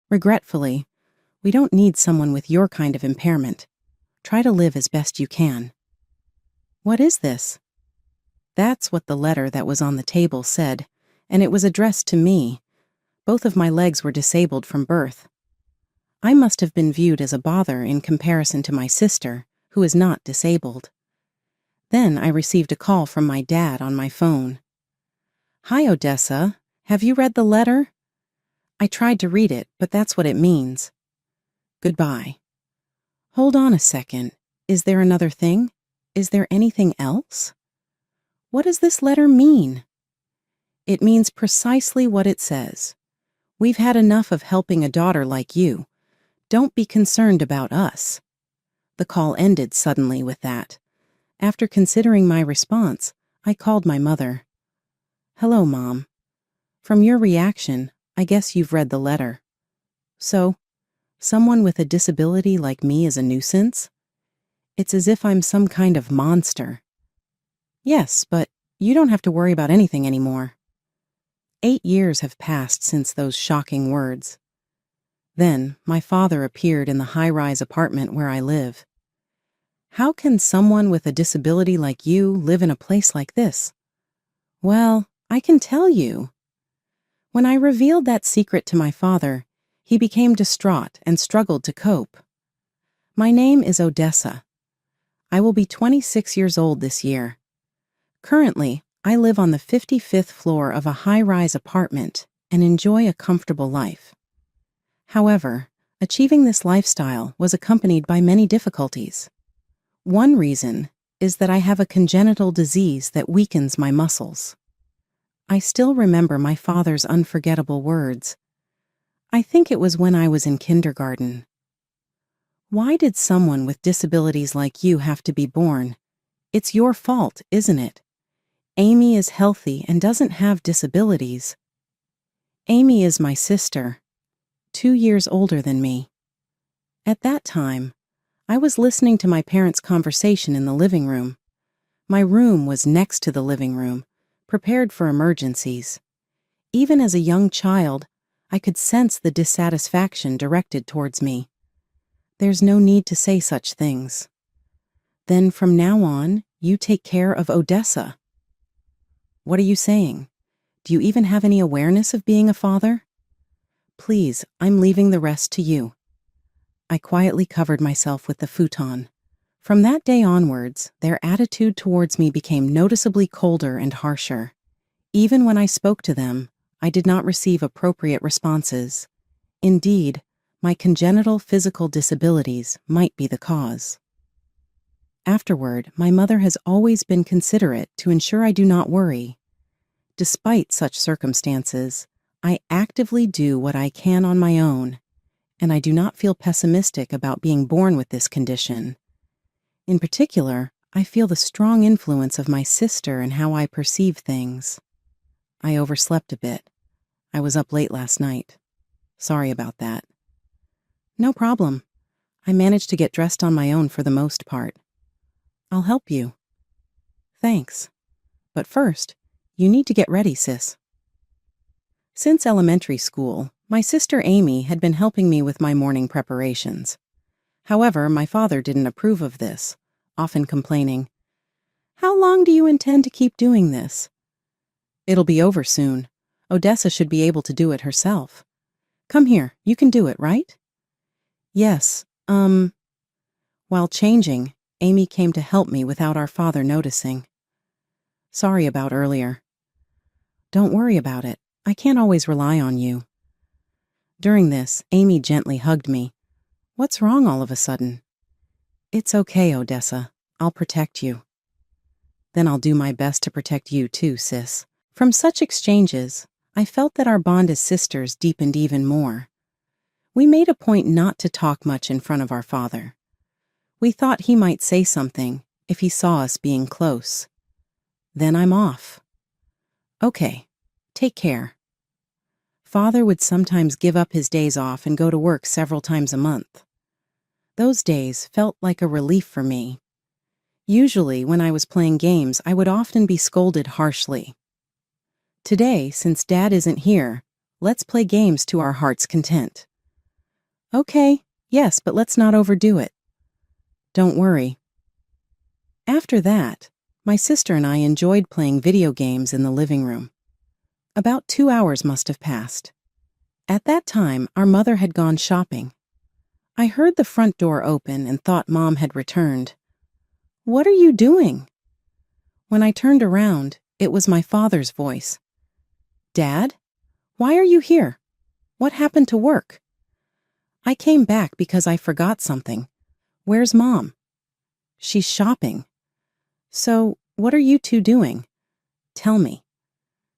Regretfully, we don't need someone with your kind of impairment. Try to live as best you can. What is this? That's what the letter that was on the table said, and it was addressed to me. Both of my legs were disabled from birth. I must have been viewed as a bother in comparison to my sister, who is not disabled. Then I received a call from my dad on my phone. "Hi, Odessa. Have you read the letter?" I tried to read it, but that's what it means. Goodbye. Hold on a second. Is there another thing? Is there anything else? What does this letter mean? It means precisely what it says. We've had enough of helping a daughter like you. Don't be concerned about us. The call ended suddenly with that. After considering my response, I called my mother. "Hello, Mom. From your reaction, I guess you've read the letter. So, someone with a disability like me is a nuisance? It's as if I'm some kind of monster." "Yes, but you don't have to worry about anything anymore." 8 years have passed since those shocking words. Then, my father appeared in the high-rise apartment where I live. "How can someone with a disability like you live in a place like this?" "Well, I can tell you." When I revealed that secret to my father, he became distraught and struggled to cope. My name is Odessa. I will be 26 years old this year. Currently, I live on the 55th floor of a high-rise apartment and enjoy a comfortable life. However, achieving this lifestyle was accompanied by many difficulties. One reason is that I have a congenital disease that weakens my muscles. I still remember my father's unforgettable words. I think it was when I was in kindergarten. "Why did someone with disabilities like you have to be born? It's your fault, isn't it? Amy is healthy and doesn't have disabilities." Amy is my sister, 2 years older than me. At that time, I was listening to my parents' conversation in the living room. My room was next to the living room, prepared for emergencies. Even as a young child, I could sense the dissatisfaction directed towards me. There's no need to say such things. Then from now on, you take care of Odessa. What are you saying? Do you even have any awareness of being a father? Please, I'm leaving the rest to you. I quietly covered myself with the futon. From that day onwards, their attitude towards me became noticeably colder and harsher. Even when I spoke to them, I did not receive appropriate responses. Indeed, my congenital physical disabilities might be the cause. Afterward, my mother has always been considerate to ensure I do not worry. Despite such circumstances, I actively do what I can on my own, and I do not feel pessimistic about being born with this condition. In particular, I feel the strong influence of my sister in how I perceive things. I overslept a bit. I was up late last night. Sorry about that. No problem. I managed to get dressed on my own for the most part. I'll help you. Thanks. But first, you need to get ready, sis. Since elementary school, my sister Amy had been helping me with my morning preparations. However, my father didn't approve of this, often complaining, "How long do you intend to keep doing this?" "It'll be over soon. Odessa should be able to do it herself. Come here, you can do it, right?" "Yes, While changing, Amy came to help me without our father noticing. "Sorry about earlier." "Don't worry about it. I can't always rely on you." During this, Amy gently hugged me. "What's wrong all of a sudden?" "It's okay, Odessa. I'll protect you." "Then I'll do my best to protect you too, sis." From such exchanges, I felt that our bond as sisters deepened even more. We made a point not to talk much in front of our father. We thought he might say something if he saw us being close. "Then I'm off." "Okay, take care." Father would sometimes give up his days off and go to work several times a month. Those days felt like a relief for me. Usually, when I was playing games, I would often be scolded harshly. Today, since Dad isn't here, let's play games to our heart's content. Okay, yes, but let's not overdo it. Don't worry. After that, my sister and I enjoyed playing video games in the living room. About 2 hours must have passed. At that time, our mother had gone shopping. I heard the front door open and thought Mom had returned. "What are you doing?" When I turned around, it was my father's voice. "Dad, why are you here? What happened to work?" I came back because I forgot something. "Where's Mom?" "She's shopping." "So, what are you two doing? Tell me."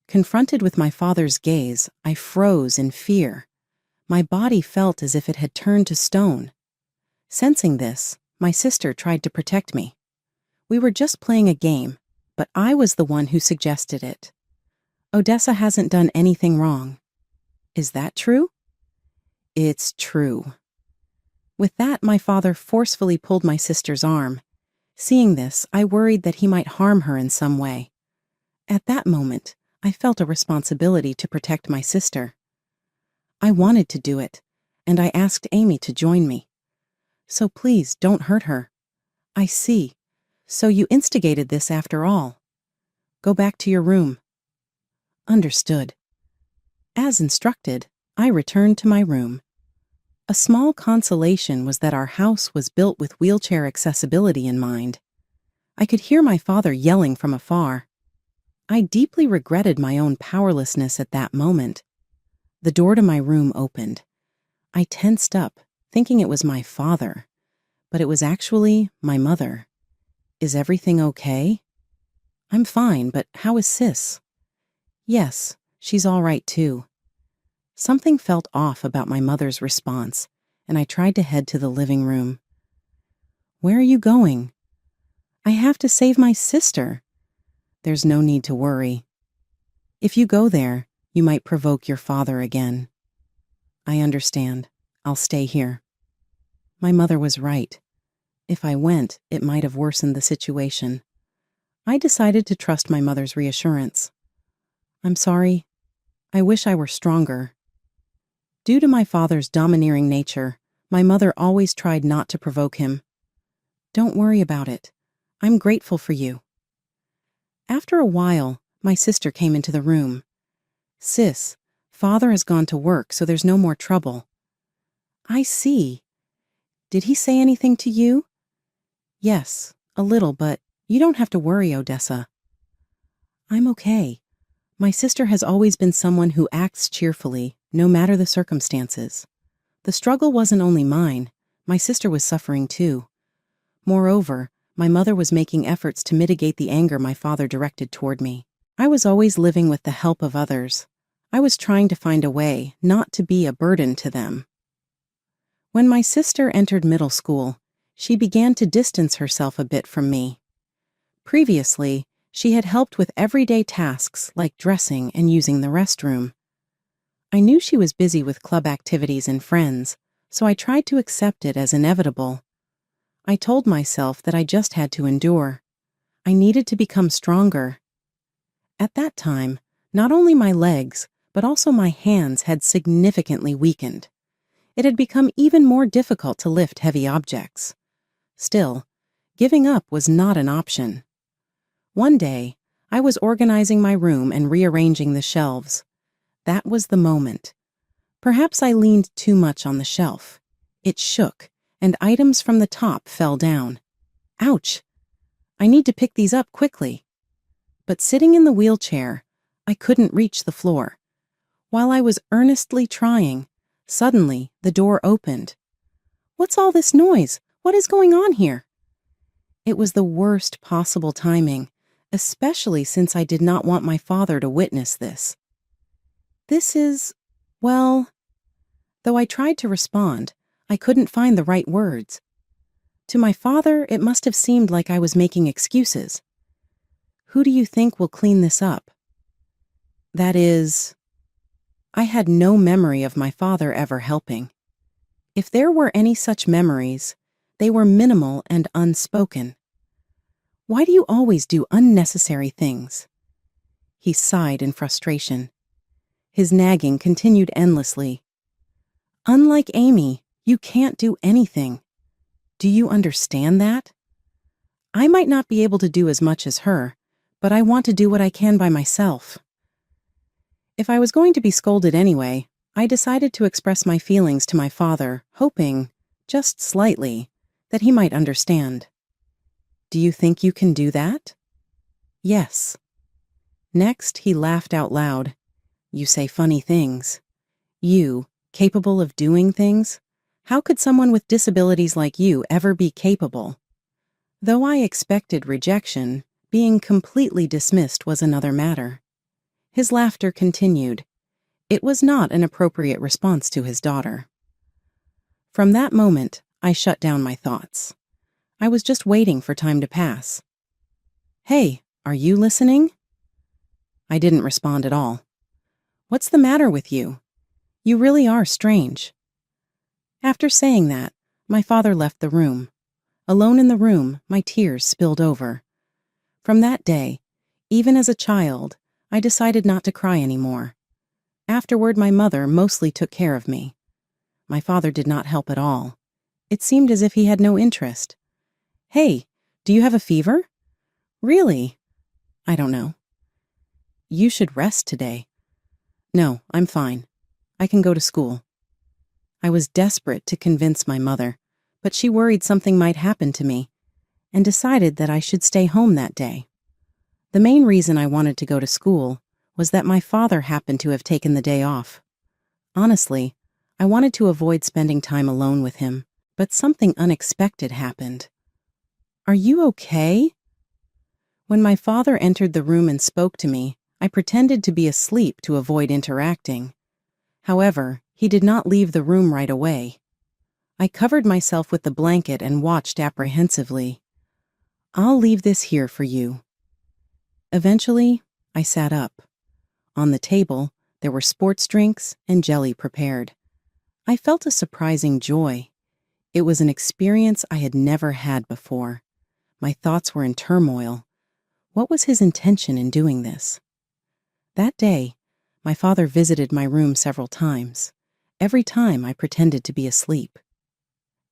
Confronted with my father's gaze, I froze in fear. My body felt as if it had turned to stone. Sensing this, my sister tried to protect me. We were just playing a game, but I was the one who suggested it. "Odessa hasn't done anything wrong." "Is that true?" "It's true." With that, my father forcefully pulled my sister's arm. Seeing this, I worried that he might harm her in some way. At that moment, I felt a responsibility to protect my sister. I wanted to do it, and I asked Amy to join me. "So please don't hurt her." "I see. So you instigated this after all. Go back to your room." "Understood." As instructed, I returned to my room. A small consolation was that our house was built with wheelchair accessibility in mind. I could hear my father yelling from afar. I deeply regretted my own powerlessness at that moment. The door to my room opened. I tensed up, thinking it was my father, but it was actually my mother. "Is everything okay?" "I'm fine, but how is Sis?" "Yes, she's all right too." Something felt off about my mother's response, and I tried to head to the living room. "Where are you going?" "I have to save my sister." "There's no need to worry. If you go there, you might provoke your father again." "I understand. I'll stay here." My mother was right. If I went, it might have worsened the situation. I decided to trust my mother's reassurance. "I'm sorry. I wish I were stronger." Due to my father's domineering nature, my mother always tried not to provoke him. "Don't worry about it. I'm grateful for you." After a while, my sister came into the room. "Sis, Father has gone to work, so there's no more trouble." "I see. Did he say anything to you?" "Yes, a little, but you don't have to worry, Odessa." "I'm okay. My sister has always been someone who acts cheerfully, no matter the circumstances. The struggle wasn't only mine. My sister was suffering too. Moreover, my mother was making efforts to mitigate the anger my father directed toward me. I was always living with the help of others. I was trying to find a way not to be a burden to them. When my sister entered middle school, she began to distance herself a bit from me. Previously, she had helped with everyday tasks like dressing and using the restroom. I knew she was busy with club activities and friends, so I tried to accept it as inevitable. I told myself that I just had to endure. I needed to become stronger. At that time, not only my legs, but also my hands had significantly weakened. It had become even more difficult to lift heavy objects. Still, giving up was not an option. One day, I was organizing my room and rearranging the shelves. That was the moment. Perhaps I leaned too much on the shelf. It shook, and items from the top fell down. Ouch! I need to pick these up quickly. But sitting in the wheelchair, I couldn't reach the floor. While I was earnestly trying, suddenly the door opened. "What's all this noise? What is going on here?" It was the worst possible timing, especially since I did not want my father to witness this. "This is, well..." Though I tried to respond, I couldn't find the right words. To my father, it must have seemed like I was making excuses. "Who do you think will clean this up?" That is... I had no memory of my father ever helping. If there were any such memories, they were minimal and unspoken. "Why do you always do unnecessary things?" He sighed in frustration. His nagging continued endlessly. "Unlike Amy, You can't do anything. Do you understand that? I might not be able to do as much as her, but I want to do what I can by myself. If I was going to be scolded anyway, I decided to express my feelings to my father, hoping, just slightly, that he might understand. Do you think you can do that? Yes. Next, he laughed out loud. You say funny things. You, capable of doing things? How could someone with disabilities like you ever be capable? Though I expected rejection, being completely dismissed was another matter. His laughter continued. It was not an appropriate response to his daughter. From that moment, I shut down my thoughts. I was just waiting for time to pass. Hey, are you listening? I didn't respond at all. What's the matter with you? You really are strange. After saying that, my father left the room. Alone in the room, my tears spilled over. From that day, even as a child, I decided not to cry anymore. Afterward, my mother mostly took care of me. My father did not help at all. It seemed as if he had no interest. Hey, do you have a fever? Really? I don't know. You should rest today. No, I'm fine. I can go to school. I was desperate to convince my mother, but she worried something might happen to me and decided that I should stay home that day. The main reason I wanted to go to school was that my father happened to have taken the day off. Honestly, I wanted to avoid spending time alone with him, but something unexpected happened. Are you okay? When my father entered the room and spoke to me, I pretended to be asleep to avoid interacting. However, he did not leave the room right away. I covered myself with the blanket and watched apprehensively. I'll leave this here for you. Eventually, I sat up. On the table, there were sports drinks and jelly prepared. I felt a surprising joy. It was an experience I had never had before. My thoughts were in turmoil. What was his intention in doing this? That day, my father visited my room several times. Every time I pretended to be asleep.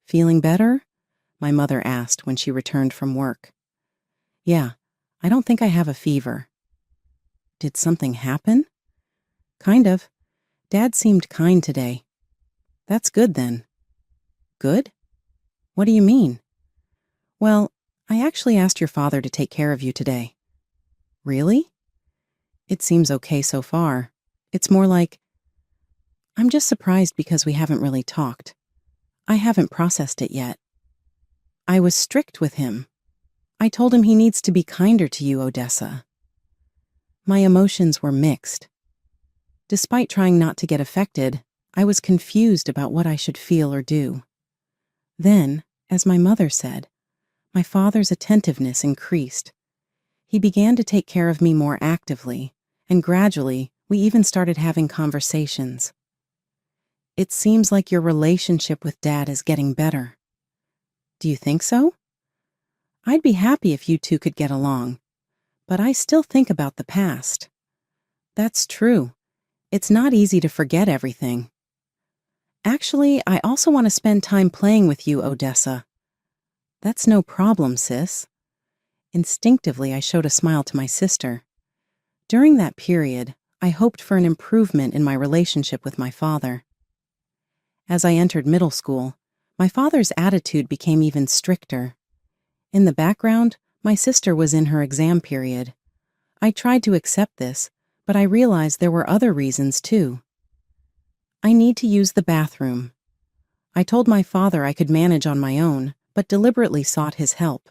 Feeling better? My mother asked when she returned from work. Yeah, I don't think I have a fever. Did something happen? Kind of. Dad seemed kind today. That's good then. Good? What do you mean? Well, I actually asked your father to take care of you today. Really? It seems okay so far. It's more like, I'm just surprised because we haven't really talked. I haven't processed it yet. I was strict with him. I told him he needs to be kinder to you, Odessa. My emotions were mixed. Despite trying not to get affected, I was confused about what I should feel or do. Then, as my mother said, my father's attentiveness increased. He began to take care of me more actively, and gradually, we even started having conversations. It seems like your relationship with Dad is getting better. Do you think so? I'd be happy if you two could get along, but I still think about the past. That's true. It's not easy to forget everything. Actually, I also want to spend time playing with you, Odessa. That's no problem, sis. Instinctively, I showed a smile to my sister. During that period, I hoped for an improvement in my relationship with my father. As I entered middle school, my father's attitude became even stricter. In the background, my sister was in her exam period. I tried to accept this, but I realized there were other reasons too. I need to use the bathroom. I told my father I could manage on my own, but deliberately sought his help.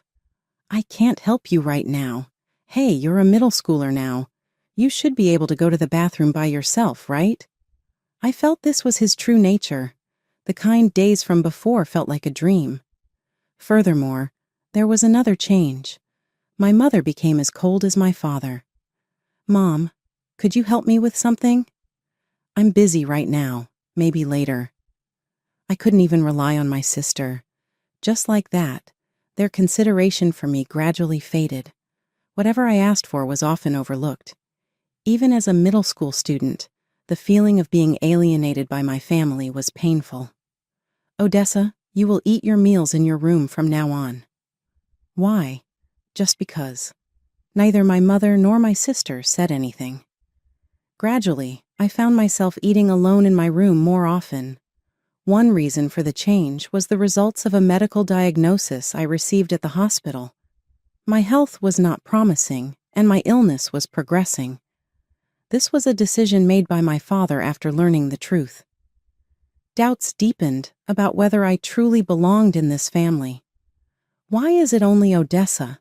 I can't help you right now. Hey, you're a middle schooler now. You should be able to go to the bathroom by yourself, right? I felt this was his true nature. The kind days from before felt like a dream. Furthermore, there was another change. My mother became as cold as my father. Mom, could you help me with something? I'm busy right now, maybe later. I couldn't even rely on my sister. Just like that, their consideration for me gradually faded. Whatever I asked for was often overlooked. Even as a middle school student, the feeling of being alienated by my family was painful. Odessa, you will eat your meals in your room from now on. Why? Just because. Neither my mother nor my sister said anything. Gradually, I found myself eating alone in my room more often. One reason for the change was the results of a medical diagnosis I received at the hospital. My health was not promising, and my illness was progressing. This was a decision made by my father after learning the truth. Doubts deepened about whether I truly belonged in this family. Why is it only Odessa?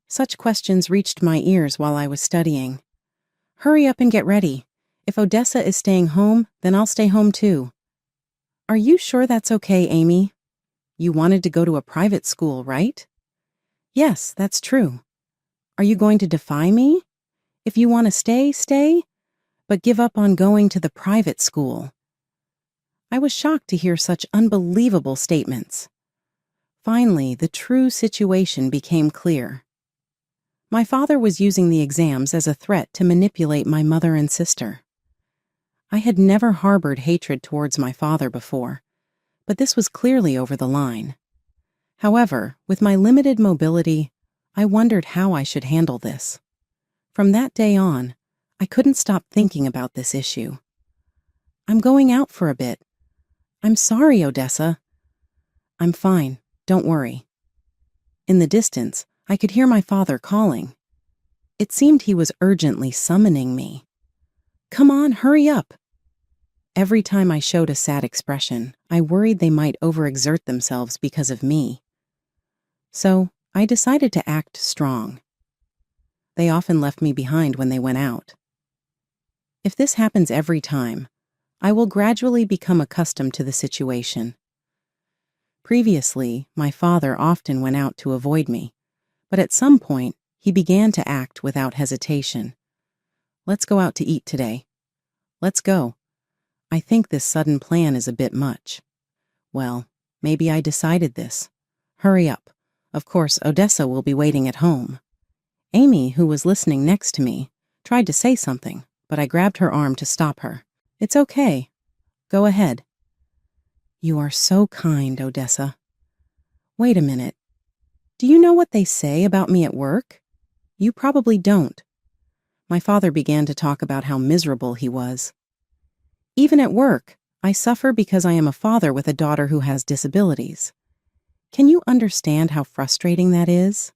Such questions reached my ears while I was studying. Hurry up and get ready. If Odessa is staying home, then I'll stay home too. Are you sure that's okay, Amy? You wanted to go to a private school, right? Yes, that's true. Are you going to defy me? If you want to stay, stay, but give up on going to the private school. I was shocked to hear such unbelievable statements. Finally, the true situation became clear. My father was using the exams as a threat to manipulate my mother and sister. I had never harbored hatred towards my father before, but this was clearly over the line. However, with my limited mobility, I wondered how I should handle this. From that day on, I couldn't stop thinking about this issue. I'm going out for a bit. I'm sorry, Odessa. I'm fine, don't worry. In the distance, I could hear my father calling. It seemed he was urgently summoning me. Come on, hurry up. Every time I showed a sad expression, I worried they might overexert themselves because of me. So, I decided to act strong. They often left me behind when they went out. If this happens every time, I will gradually become accustomed to the situation. Previously, my father often went out to avoid me, but at some point, he began to act without hesitation. Let's go out to eat today. Let's go. I think this sudden plan is a bit much. Well, maybe I decided this. Hurry up. Of course, Odessa will be waiting at home. Amy, who was listening next to me, tried to say something, but I grabbed her arm to stop her. It's okay. Go ahead. You are so kind, Odessa. Wait a minute. Do you know what they say about me at work? You probably don't. My father began to talk about how miserable he was. Even at work, I suffer because I am a father with a daughter who has disabilities. Can you understand how frustrating that is?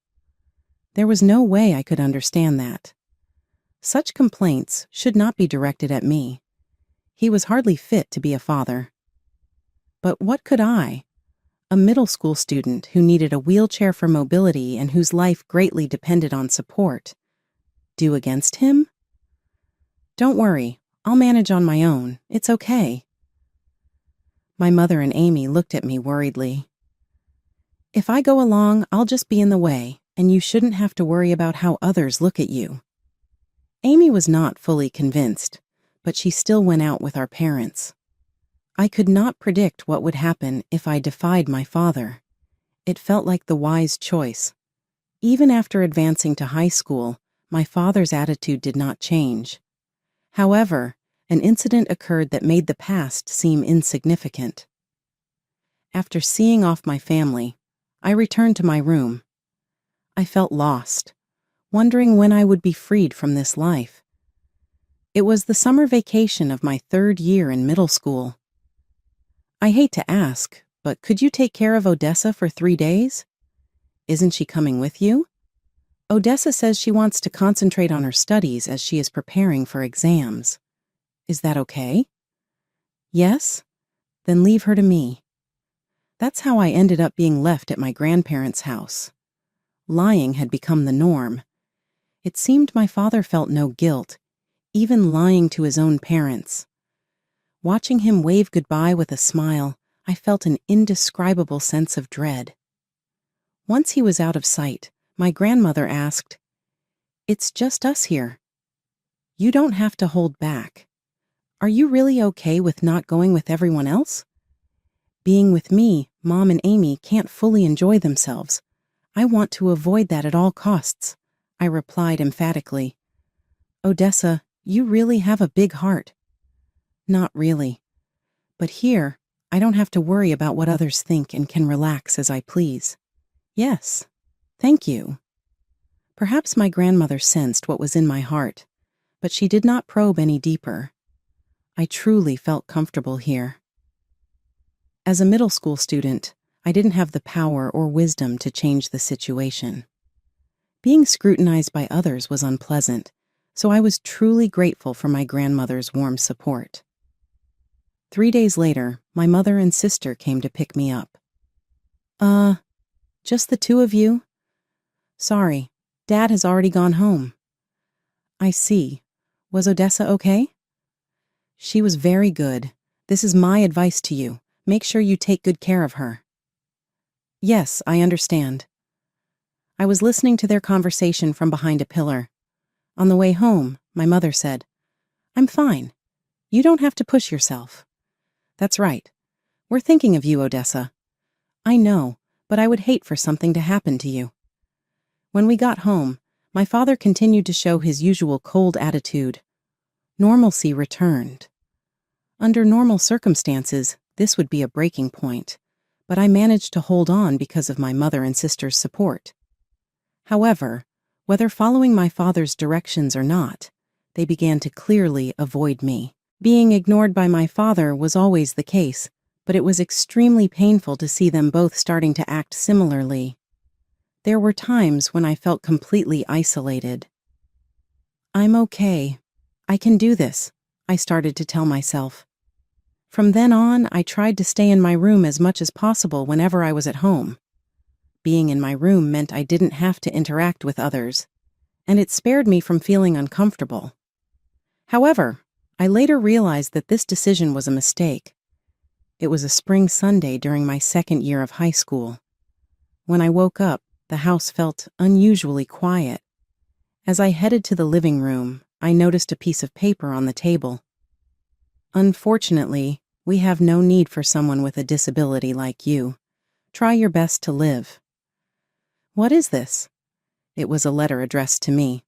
There was no way I could understand that. Such complaints should not be directed at me. He was hardly fit to be a father. But what could I, a middle school student who needed a wheelchair for mobility and whose life greatly depended on support, do against him? Don't worry, I'll manage on my own. It's okay. My mother and Amy looked at me worriedly. If I go along, I'll just be in the way, and you shouldn't have to worry about how others look at you. Amy was not fully convinced, but she still went out with our parents. I could not predict what would happen if I defied my father. It felt like the wise choice. Even after advancing to high school, my father's attitude did not change. However, an incident occurred that made the past seem insignificant. After seeing off my family, I returned to my room. I felt lost, wondering when I would be freed from this life. It was the summer vacation of my 3rd year in middle school. I hate to ask, but could you take care of Odessa for 3 days? Isn't she coming with you? Odessa says she wants to concentrate on her studies as she is preparing for exams. Is that okay? Yes? Then leave her to me. That's how I ended up being left at my grandparents' house. Lying had become the norm. It seemed my father felt no guilt, even lying to his own parents. Watching him wave goodbye with a smile, I felt an indescribable sense of dread. Once he was out of sight, my grandmother asked, "It's just us here. You don't have to hold back. Are you really okay with not going with everyone else?" Being with me, Mom and Amy can't fully enjoy themselves. I want to avoid that at all costs, I replied emphatically. Odessa, you really have a big heart. Not really. But here, I don't have to worry about what others think and can relax as I please. Yes, thank you. Perhaps my grandmother sensed what was in my heart, but she did not probe any deeper. I truly felt comfortable here. As a middle school student, I didn't have the power or wisdom to change the situation. Being scrutinized by others was unpleasant, so I was truly grateful for my grandmother's warm support. 3 days later, my mother and sister came to pick me up. Just the two of you? Sorry, Dad has already gone home. I see. Was Odessa okay? She was very good. This is my advice to you. Make sure you take good care of her. Yes, I understand. I was listening to their conversation from behind a pillar. On the way home, my mother said, I'm fine. You don't have to push yourself. That's right. We're thinking of you, Odessa. I know, but I would hate for something to happen to you. When we got home, my father continued to show his usual cold attitude. Normalcy returned. Under normal circumstances, this would be a breaking point, but I managed to hold on because of my mother and sister's support. However, whether following my father's directions or not, they began to clearly avoid me. Being ignored by my father was always the case, but it was extremely painful to see them both starting to act similarly. There were times when I felt completely isolated. I'm okay. I can do this, I started to tell myself. From then on, I tried to stay in my room as much as possible whenever I was at home. Being in my room meant I didn't have to interact with others, and it spared me from feeling uncomfortable. However, I later realized that this decision was a mistake. It was a spring Sunday during my second year of high school. When I woke up, the house felt unusually quiet. As I headed to the living room, I noticed a piece of paper on the table. Unfortunately, we have no need for someone with a disability like you. Try your best to live. What is this? It was a letter addressed to me.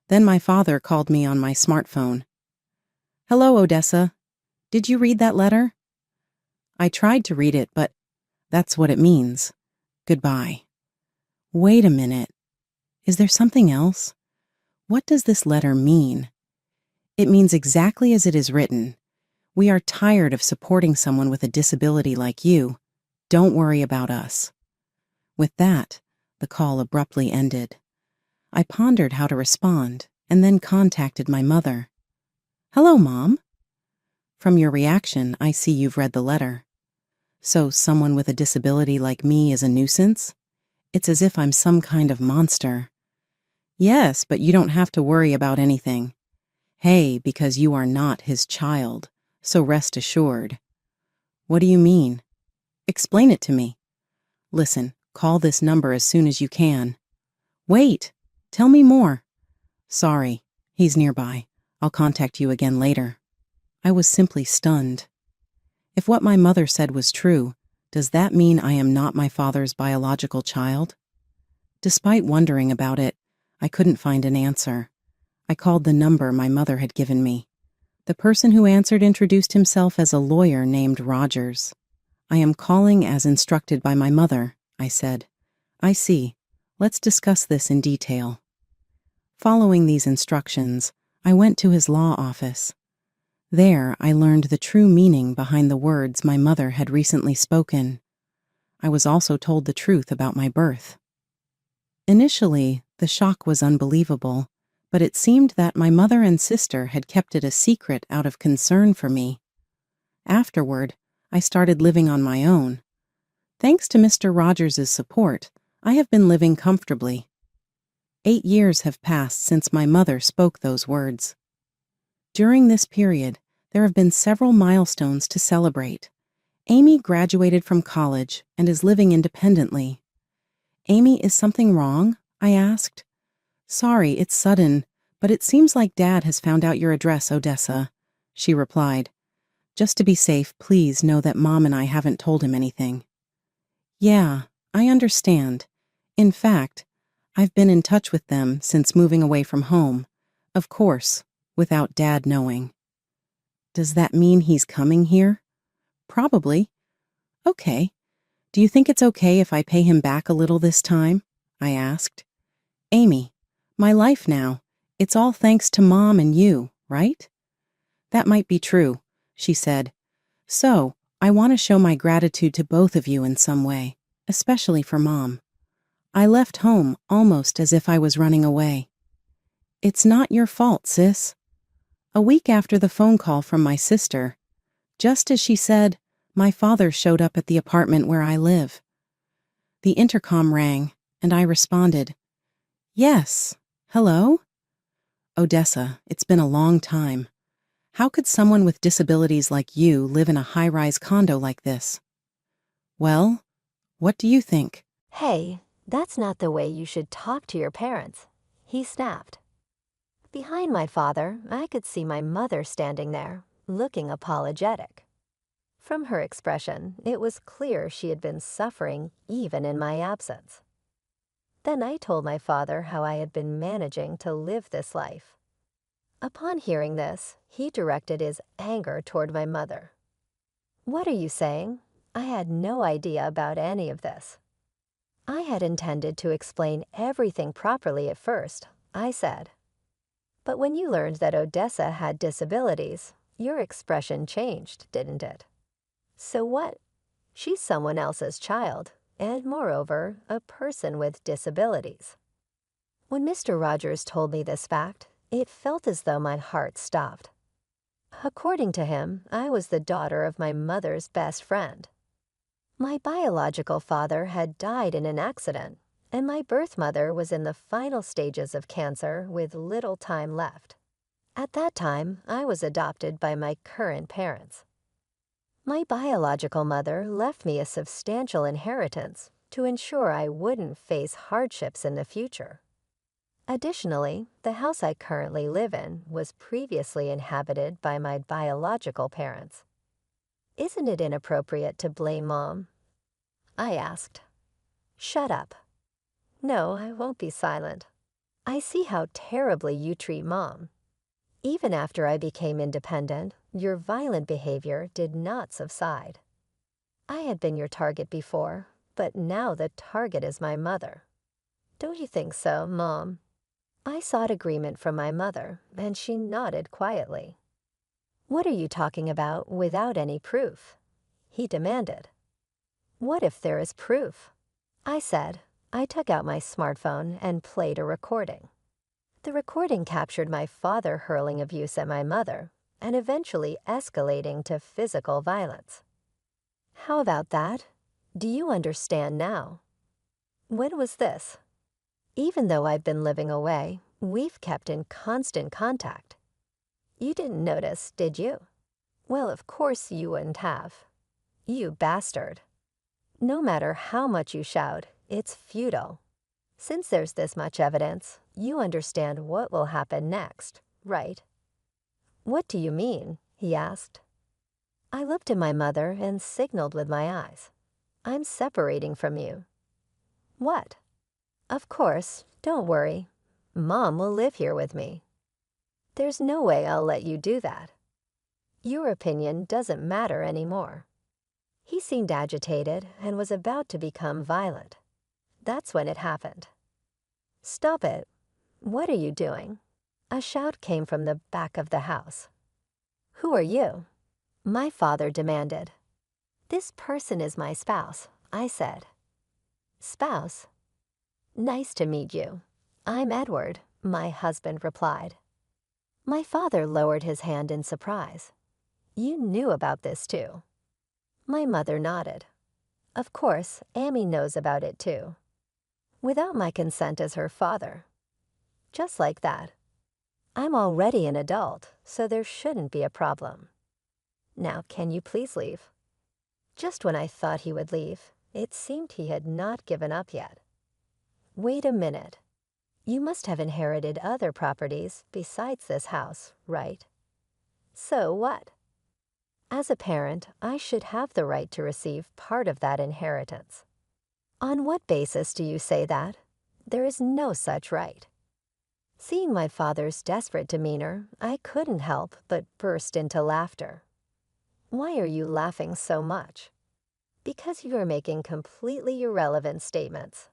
Then my father called me on my smartphone. Hello, Odessa. Did you read that letter? I tried to read it, but that's what it means. Goodbye. Wait a minute. Is there something else? What does this letter mean? It means exactly as it is written. We are tired of supporting someone with a disability like you. Don't worry about us. With that, the call abruptly ended. I pondered how to respond and then contacted my mother. Hello, Mom. From your reaction, I see you've read the letter. So someone with a disability like me is a nuisance? It's as if I'm some kind of monster. Yes, but you don't have to worry about anything. Hey, because you are not his child, so rest assured. What do you mean? Explain it to me. Listen, call this number as soon as you can. Wait, tell me more. Sorry, he's nearby. I'll contact you again later. I was simply stunned. If what my mother said was true, does that mean I am not my father's biological child? Despite wondering about it, I couldn't find an answer. I called the number my mother had given me. The person who answered introduced himself as a lawyer named Rogers. I am calling as instructed by my mother, I said. I see. Let's discuss this in detail. Following these instructions, I went to his law office. There, I learned the true meaning behind the words my mother had recently spoken. I was also told the truth about my birth. Initially, the shock was unbelievable, but it seemed that my mother and sister had kept it a secret out of concern for me. Afterward, I started living on my own. Thanks to Mr. Rogers' support, I have been living comfortably. 8 years have passed since my mother spoke those words. During this period, there have been several milestones to celebrate. Amy graduated from college and is living independently. Amy, is something wrong? I asked. Sorry, it's sudden, but it seems like Dad has found out your address, Odessa, she replied. Just to be safe, please know that Mom and I haven't told him anything. Yeah, I understand. In fact, I've been in touch with them since moving away from home. Of course, without Dad knowing. Does that mean he's coming here? Probably. Okay. Do you think it's okay if I pay him back a little this time? I asked. Amy, my life now, it's all thanks to Mom and you, right? That might be true, she said. So, I want to show my gratitude to both of you in some way, especially for Mom. I left home almost as if I was running away. It's not your fault, sis. A week after the phone call from my sister, just as she said, my father showed up at the apartment where I live. The intercom rang, and I responded, Yes. Hello? Odessa, it's been a long time. How could someone with disabilities like you live in a high-rise condo like this? Well, what do you think? Hey, that's not the way you should talk to your parents, he snapped. Behind my father, I could see my mother standing there, looking apologetic. From her expression, it was clear she had been suffering even in my absence. Then I told my father how I had been managing to live this life. Upon hearing this, he directed his anger toward my mother. What are you saying? I had no idea about any of this. I had intended to explain everything properly at first, I said. But when you learned that Odessa had disabilities, your expression changed, didn't it? So what? She's someone else's child, and moreover, a person with disabilities. When Mr. Rogers told me this fact, it felt as though my heart stopped. According to him, I was the daughter of my mother's best friend. My biological father had died in an accident, and my birth mother was in the final stages of cancer with little time left. At that time, I was adopted by my current parents. My biological mother left me a substantial inheritance to ensure I wouldn't face hardships in the future. Additionally, the house I currently live in was previously inhabited by my biological parents. Isn't it inappropriate to blame Mom? I asked. Shut up. No, I won't be silent. I see how terribly you treat Mom. Even after I became independent, your violent behavior did not subside. I had been your target before, but now the target is my mother. Don't you think so, Mom? I sought agreement from my mother, and she nodded quietly. What are you talking about without any proof? He demanded. What if there is proof? I said. I took out my smartphone and played a recording. The recording captured my father hurling abuse at my mother and eventually escalating to physical violence. How about that? Do you understand now? When was this? Even though I've been living away, we've kept in constant contact. You didn't notice, did you? Well, of course you wouldn't have. You bastard. No matter how much you shout, it's futile. Since there's this much evidence, you understand what will happen next, right? What do you mean? He asked. I looked at my mother and signaled with my eyes. I'm separating from you. What? Of course, don't worry. Mom will live here with me. There's no way I'll let you do that. Your opinion doesn't matter anymore. He seemed agitated and was about to become violent. That's when it happened. Stop it. What are you doing? A shout came from the back of the house. Who are you? My father demanded. This person is my spouse, I said. Spouse? Nice to meet you. I'm Edward, my husband replied. My father lowered his hand in surprise. You knew about this too. My mother nodded. Of course, Amy knows about it too. Without my consent as her father. Just like that. I'm already an adult, so there shouldn't be a problem. Now, can you please leave? Just when I thought he would leave, it seemed he had not given up yet. Wait a minute. You must have inherited other properties besides this house, right? So what? As a parent, I should have the right to receive part of that inheritance. On what basis do you say that? There is no such right. Seeing my father's desperate demeanor, I couldn't help but burst into laughter. Why are you laughing so much? Because you are making completely irrelevant statements.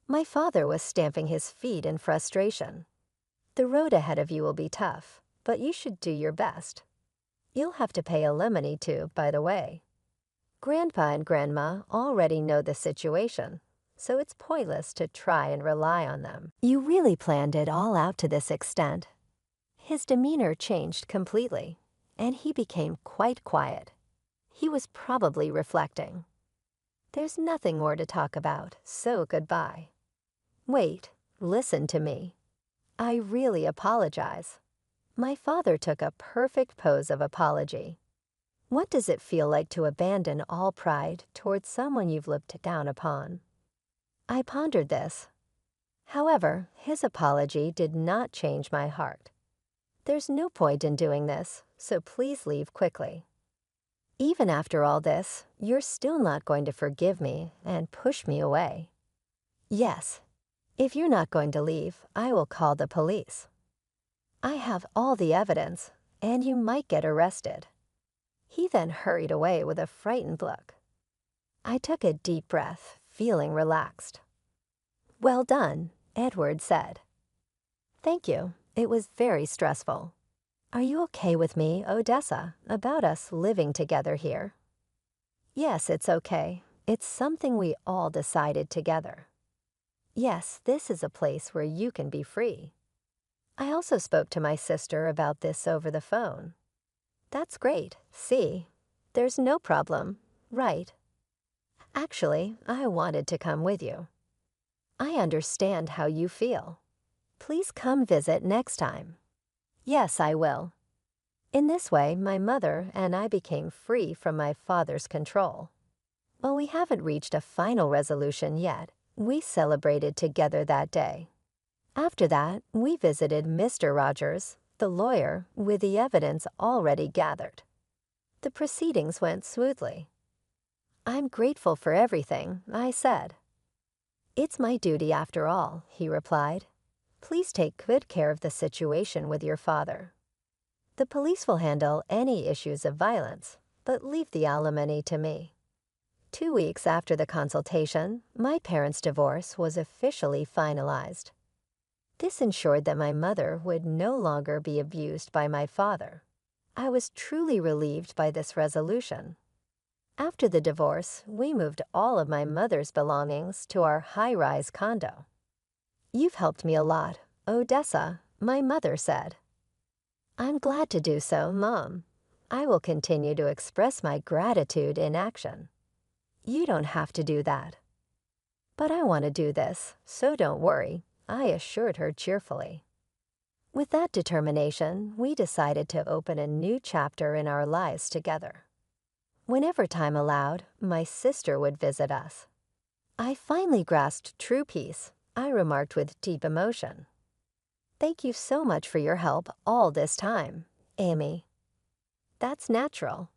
My father was stamping his feet in frustration. The road ahead of you will be tough, but you should do your best. You'll have to pay alimony too, by the way. Grandpa and Grandma already know the situation, so it's pointless to try and rely on them. You really planned it all out to this extent. His demeanor changed completely, and he became quite quiet. He was probably reflecting. There's nothing more to talk about, so goodbye. Wait, listen to me. I really apologize. My father took a perfect pose of apology. What does it feel like to abandon all pride towards someone you've looked down upon? I pondered this. However, his apology did not change my heart. There's no point in doing this, so please leave quickly. Even after all this, you're still not going to forgive me and push me away. Yes, if you're not going to leave, I will call the police. I have all the evidence, and you might get arrested. He then hurried away with a frightened look. I took a deep breath, feeling relaxed. Well done, Edward said. Thank you. It was very stressful. Are you okay with me, Odessa, about us living together here? Yes, it's okay. It's something we all decided together. Yes, this is a place where you can be free. I also spoke to my sister about this over the phone. That's great. See, there's no problem, right? Actually, I wanted to come with you. I understand how you feel. Please come visit next time. Yes, I will. In this way, my mother and I became free from my father's control. While we haven't reached a final resolution yet, we celebrated together that day. After that, we visited Mr. Rogers, the lawyer, with the evidence already gathered. The proceedings went smoothly. I'm grateful for everything, I said. It's my duty after all, he replied. Please take good care of the situation with your father. The police will handle any issues of violence, but leave the alimony to me. 2 weeks after the consultation, my parents' divorce was officially finalized. This ensured that my mother would no longer be abused by my father. I was truly relieved by this resolution. After the divorce, we moved all of my mother's belongings to our high-rise condo. You've helped me a lot, Odessa, my mother said. I'm glad to do so, Mom. I will continue to express my gratitude in action. You don't have to do that. But I want to do this, so don't worry, I assured her cheerfully. With that determination, we decided to open a new chapter in our lives together. Whenever time allowed, my sister would visit us. I finally grasped true peace, I remarked with deep emotion. Thank you so much for your help all this time, Amy. That's natural.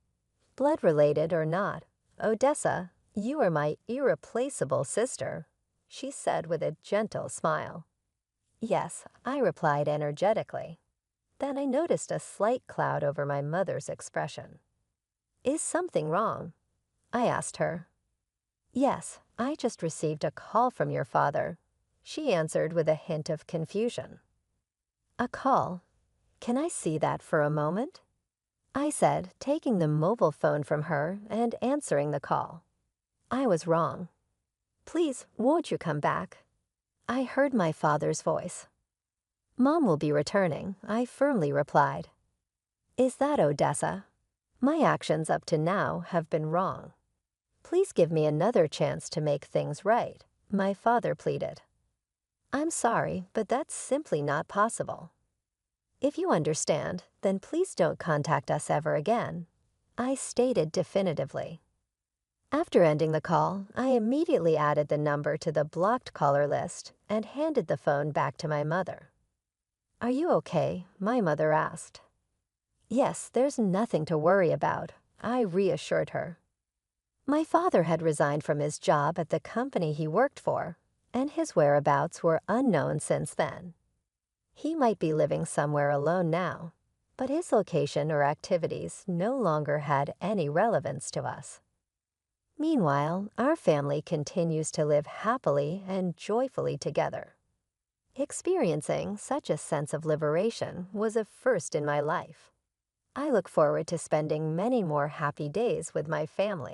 Blood-related or not, Odessa, you are my irreplaceable sister, she said with a gentle smile. Yes, I replied energetically. Then I noticed a slight cloud over my mother's expression. Is something wrong? I asked her. Yes, I just received a call from your father, she answered with a hint of confusion. A call? Can I see that for a moment? I said, taking the mobile phone from her and answering the call. I was wrong. Please, won't you come back? I heard my father's voice. Mom will be returning, I firmly replied. Is that Odessa? My actions up to now have been wrong. Please give me another chance to make things right, my father pleaded. I'm sorry, but that's simply not possible. If you understand, then please don't contact us ever again, I stated definitively. After ending the call, I immediately added the number to the blocked caller list and handed the phone back to my mother. Are you okay? My mother asked. Yes, there's nothing to worry about, I reassured her. My father had resigned from his job at the company he worked for, and his whereabouts were unknown since then. He might be living somewhere alone now. But his location or activities no longer had any relevance to us. Meanwhile, our family continues to live happily and joyfully together. Experiencing such a sense of liberation was a first in my life. I look forward to spending many more happy days with my family.